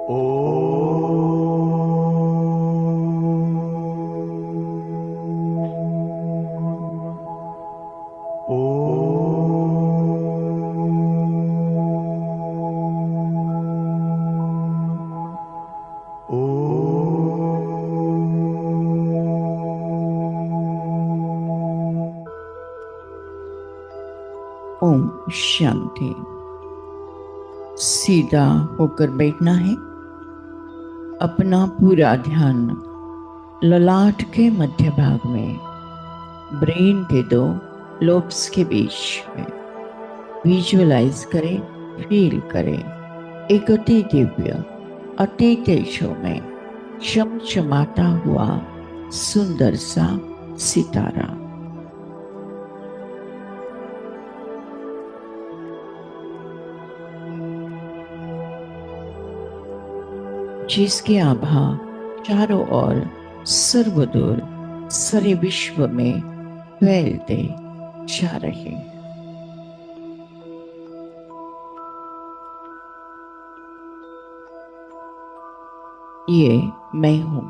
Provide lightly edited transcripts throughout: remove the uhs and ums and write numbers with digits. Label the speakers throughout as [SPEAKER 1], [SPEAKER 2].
[SPEAKER 1] ओम शांति। सीधा होकर बैठना है। अपना पूरा ध्यान ललाट के मध्य भाग में, ब्रेन के दो लोब्स के बीच में विजुअलाइज करें, फील करें। एक अति दिव्य, अति तेजो में चमचमाता हुआ सुंदर सा सितारा, जिसकी आभा चारों ओर सर्वदूर सारे विश्व में फैलते जा रहे। ये मैं हूं,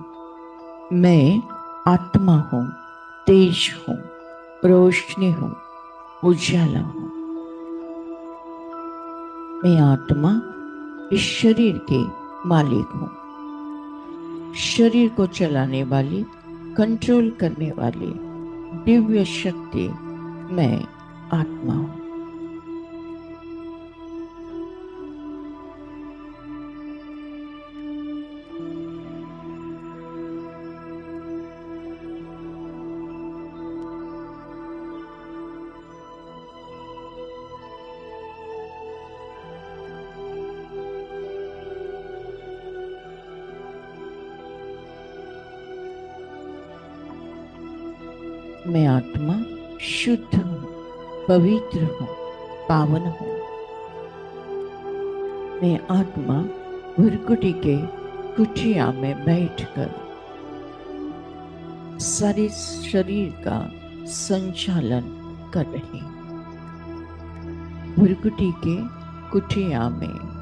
[SPEAKER 1] मैं आत्मा हूं, तेज हूं, रोशनी हूं, उजाला हूं। मैं आत्मा इस शरीर की मालिक हूं, शरीर को चलाने वाली, कंट्रोल करने वाली दिव्य शक्ति मैं आत्मा हूं। मैं आत्मा शुद्ध हूँ, पवित्र हूँ, पावन हूँ। मैं आत्मा भुरकुटी के कुटिया में बैठकर सारे शरीर का संचालन कर रही हूँ। भुरकुटी के कुटिया में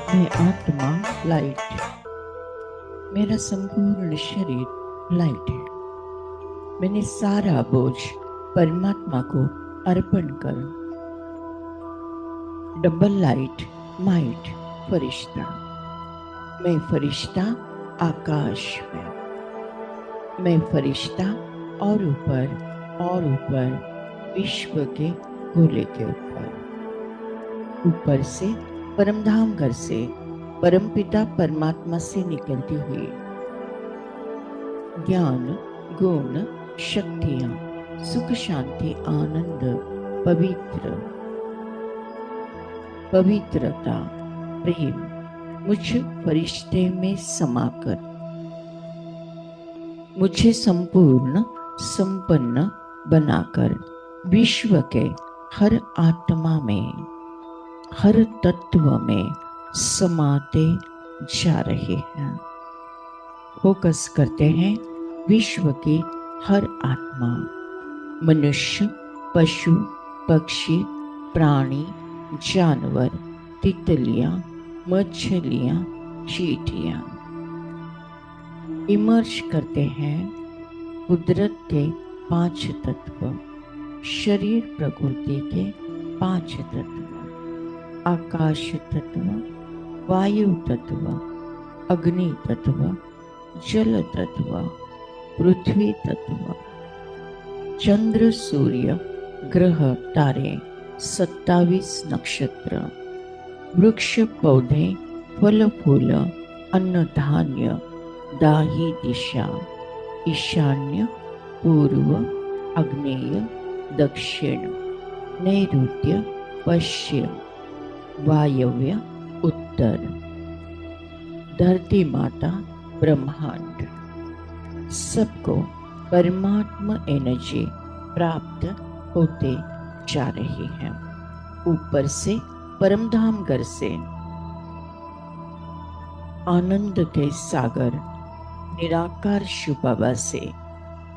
[SPEAKER 1] मैं आत्मा लाइट, मेरा संपूर्ण शरीर लाइट है। मैंने सारा बोझ परमात्मा को अर्पण कर डबल लाइट माइट फरिश्ता। मैं फरिश्ता आकाश में, मैं फरिश्ता और ऊपर विश्व के गोले के ऊपर से परमधाम घर से परमपिता परमात्मा से निकलती हुई ज्ञान गुण शक्तियां सुख शांति आनंद पवित्रता प्रेम मुझ फरिश्ते में समाकर मुझे संपूर्ण संपन्न बनाकर विश्व के हर आत्मा में हर तत्व में समाते जा रहे हैं। फोकस करते हैं विश्व की हर आत्मा, मनुष्य पशु पक्षी प्राणी जानवर तितलियां मछलियां चींटियां। इमर्ज करते हैं कुदरत के 5 तत्व, शरीर प्रकृति के 5 तत्व, आकाश तत्व, वायु तत्व, अग्नि तत्व, जल तत्व, पृथ्वी तत्व, चंद्र सूर्य ग्रह तारे 27 नक्षत्र, वृक्ष पौधे फल फूल अन्न धान्य दाही दिशा, ईशान्य पूर्व आग्नेय दक्षिण नैऋत्य पश्चिम वायव्य उत्तर, धरती माता ब्रह्मांड, सबको परमात्मा एनर्जी प्राप्त होते जा रही है। ऊपर से परमधाम घर से आनंद के सागर निराकार शिव बाबा से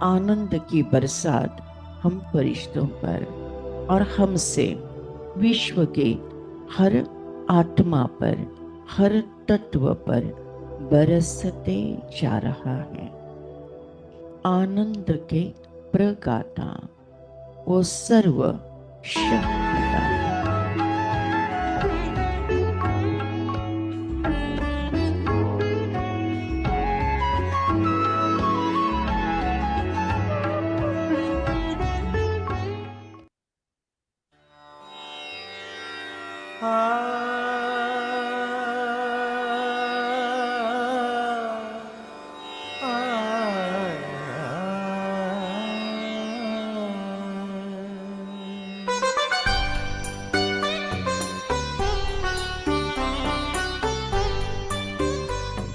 [SPEAKER 1] आनंद की बरसात हम फरिश्तों पर और हमसे विश्व के हर आत्मा पर हर तत्व पर बरसते जा रहा है। आनंद के प्रगाता वो सर्व शक्तिदाता।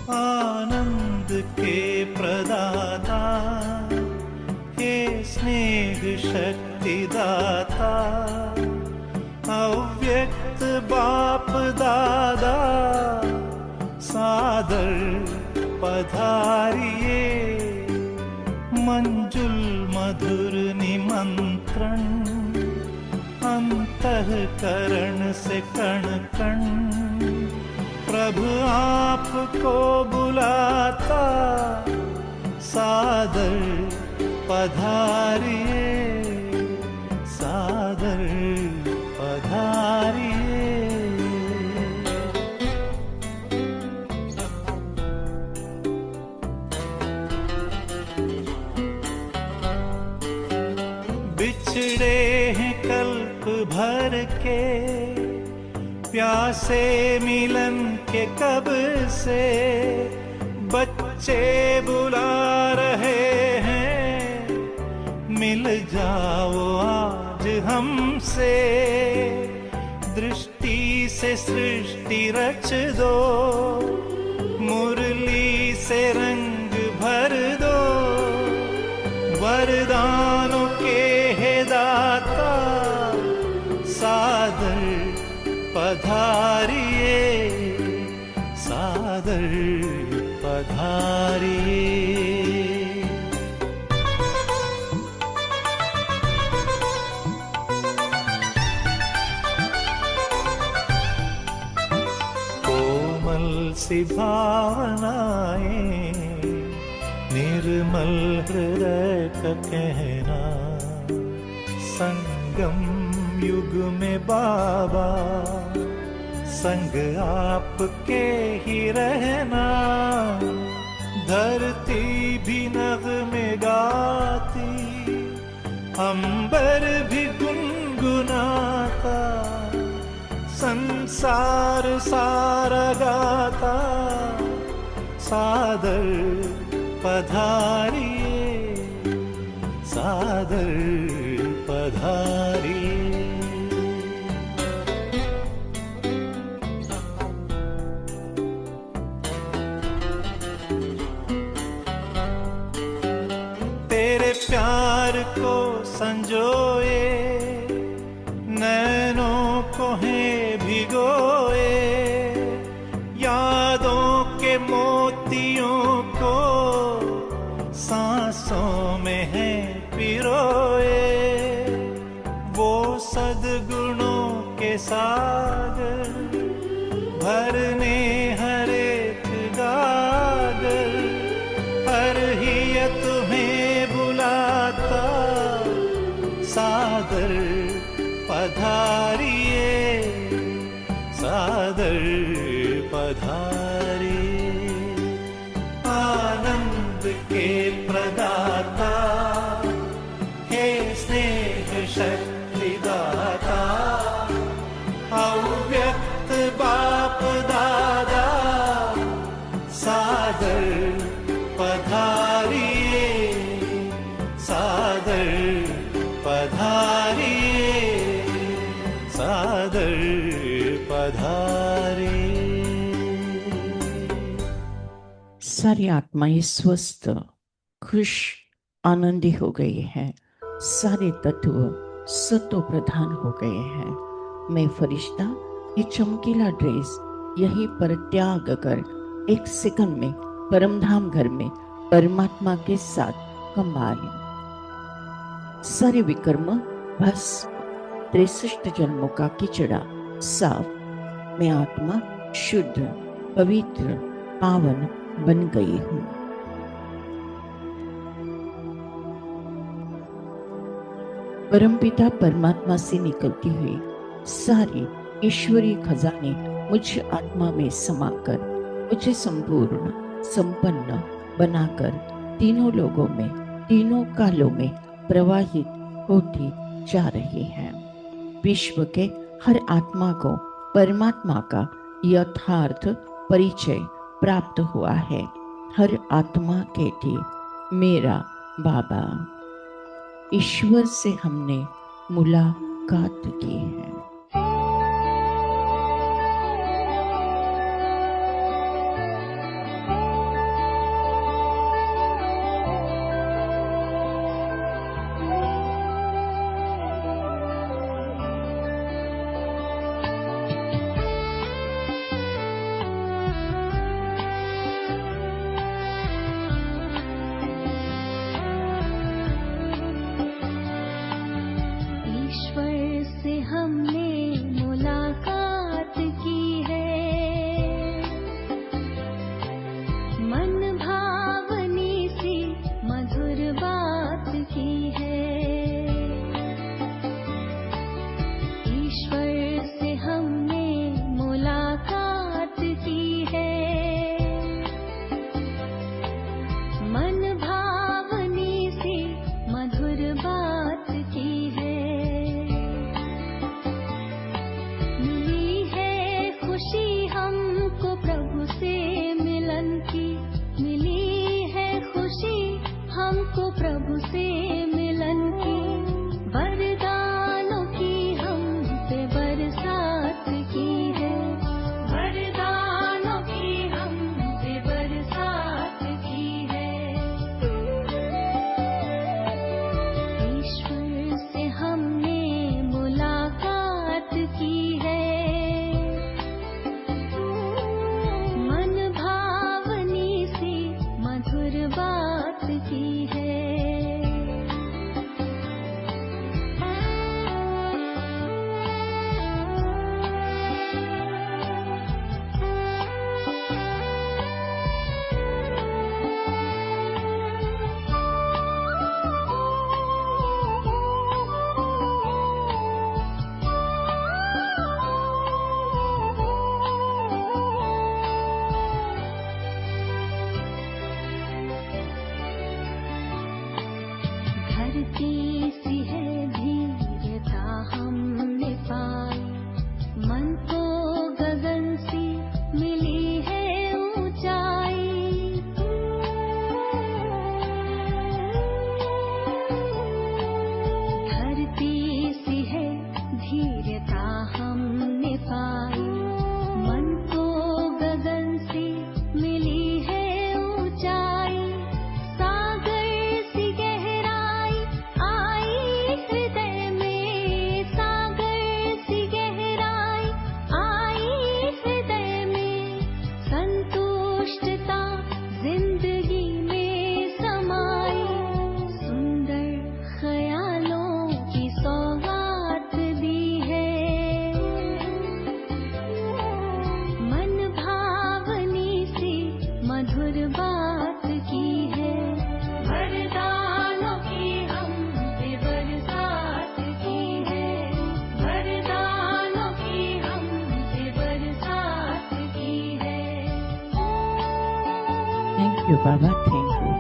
[SPEAKER 2] आनंद के प्रदाता हे स्नेह शक्ति दाता, अव्यक्त बाप दादा सादर पधारिए, मंजुल मधुर निमंत्रण अंतःकरण से कण कण प्रभु आपको बुलाता, सादर पधारिए सादर पधारिए। बिछड़े हैं कल्प भर के प्यासे मिलन के कब से, बच्चे बुला रहे हैं मिल जाओ आज हमसे, दृष्टि से सृष्टि रच दो, मुरली से रंग भर दो, वरदानों के है दाता, सादर पधारिए सादर पधारिए। सी भावनाएं, निर्मल हृदय का कहना, संगम युग में बाबा संग आपके ही रहना। धरती भी नग़्मे गाती, अंबर भी गुनगुनाता, संसार सारा गाता, सादर पधारिए, सादर पधारिए। तेरे प्यार को संजोए, नैनों को हैं भिगोए, यादों के मोतियों को सांसों में है पिरोए। वो सद्गुणों के सागर भरने हर एक गागर, हर ही तुम्हें बुलाता, सादर पधारिए, सादर पधारिए। आनंद के प्रदाता, हे स्नेह शक्ति दाता, अव्यक्त बाप दादा, सादर पधारिए, सादर पधारिए, सादर पधारिए।
[SPEAKER 1] सारी आत्माएं स्वस्थ, खुश, आनंदी हो गई हैं। सारे तत्व सत्व प्रधान हो गए हैं। मैं फरिश्ता ये चमकीला ड्रेस यहीं पर त्याग कर एक सेकंड में परमधाम घर में परमात्मा के साथ कंबाल। सारे विकर्म भस्म, 63 जन्मों का किचड़ा साफ, मैं आत्मा शुद्ध, पवित्र, पावन बन गई हूँ। परमपिता परमात्मा से निकलती हुई सारी ईश्वरीय खजाने मुझ आत्मा में समाकर मुझे संपूर्ण संपन्न बनाकर तीनों लोगों में, तीनों कालों में प्रवाहित होती जा रही हैं। विश्व के हर आत्मा को परमात्मा का यथार्थ परिचय प्राप्त हुआ है। हर आत्मा कहती मेरा बाबा। ईश्वर से हमने मुलाकात की है।
[SPEAKER 3] हमने हमने पाई। मन को गगन से मिली है ऊंचाई, सागर सी गहराई आई हृदय में, सागर सी गहराई आई हृदय में। संतुष्टता जिंदगी में समाई, सुंदर ख्यालों की सौगात दी है। मन भावनी से मधुर बात की है, वरदानों की हम पे बरसात की है, वरदानों की हम पे बरसात की है।
[SPEAKER 1] Thank you Baba, thank you.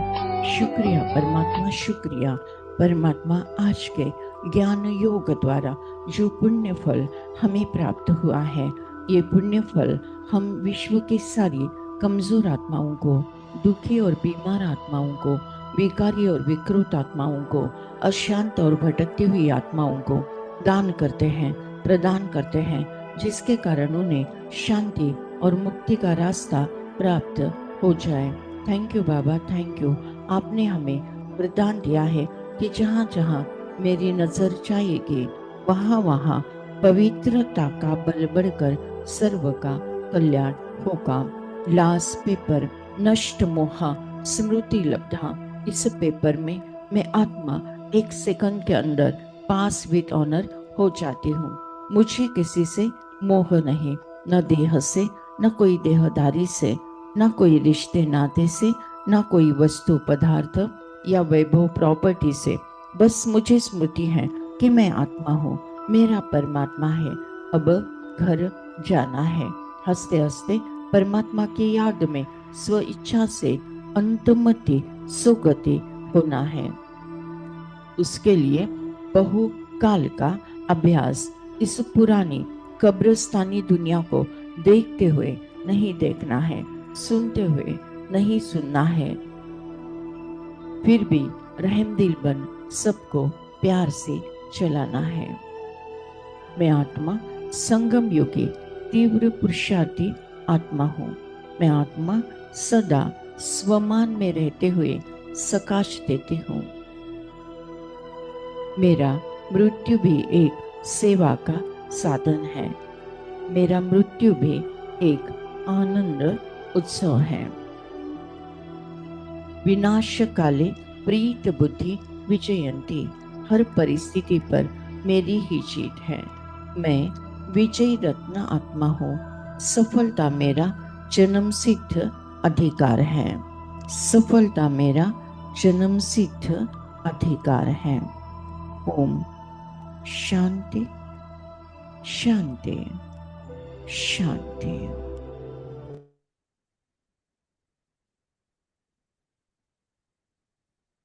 [SPEAKER 1] शुक्रिया परमात्मा, शुक्रिया परमात्मा। आज के ज्ञान योग द्वारा जो पुण्य फल हमें प्राप्त हुआ है, ये पुण्य फल हम विश्व की सारी कमजोर आत्माओं को, दुखी और बीमार आत्माओं को, विकारी और विकृत आत्माओं को, अशांत और भटकती हुई आत्माओं को दान करते हैं, प्रदान करते हैं, जिसके कारण उन्हें शांति और मुक्ति का रास्ता प्राप्त हो जाए। Thank you Baba, thank you. आपने हमें वरदान दिया है कि जहाँ जहाँ मेरी नजर जाएगी, वहाँ वहाँ पवित्रता का बल बढ़कर सर्व का कल्याण होगा। लास पेपर नष्ट मोहा स्मृति लब्धा। इस पेपर में मैं आत्मा 1 सेकंड के अंदर पास विद ऑनर हो जाती हूँ। मुझे किसी से मोह नहीं, न देह से, न कोई देहदारी से, न कोई रिश्ते नाते से, न कोई वस्तु पदार्थ या वैभव प्रॉपर्टी से। बस मुझे स्मृति है कि मैं आत्मा हूँ, मेरा परमात्मा है, अब घर जाना है। हंसते हंसते परमात्मा की याद में स्व इच्छा से अंतमति सुगति होना है। उसके लिए बहु काल का अभ्यास इस पुरानी कब्रिस्तानी दुनिया को देखते हुए नहीं देखना है, सुनते हुए नहीं सुनना है, फिर भी रहमदिल बन सबको प्यार से चलाना है। मैं आत्मा संगम योगी तीव्र पुरुषार्थी आत्मा हूँ। मैं आत्मा सदा स्वमान में रहते हुए सकाश देती हूँ। मेरा मृत्यु भी एक सेवा का साधन है। मेरा मृत्यु भी एक आनंद उत्सव है। विनाश काले प्रीत बुद्धि विजयंती। हर परिस्थिति पर मेरी ही जीत है। मैं विजयी रत्न आत्मा हूँ। सफलता मेरा जन्म सिद्ध अधिकार है। सफलता मेरा जन्म सिद्ध अधिकार है। ओम शांति शांति शांति।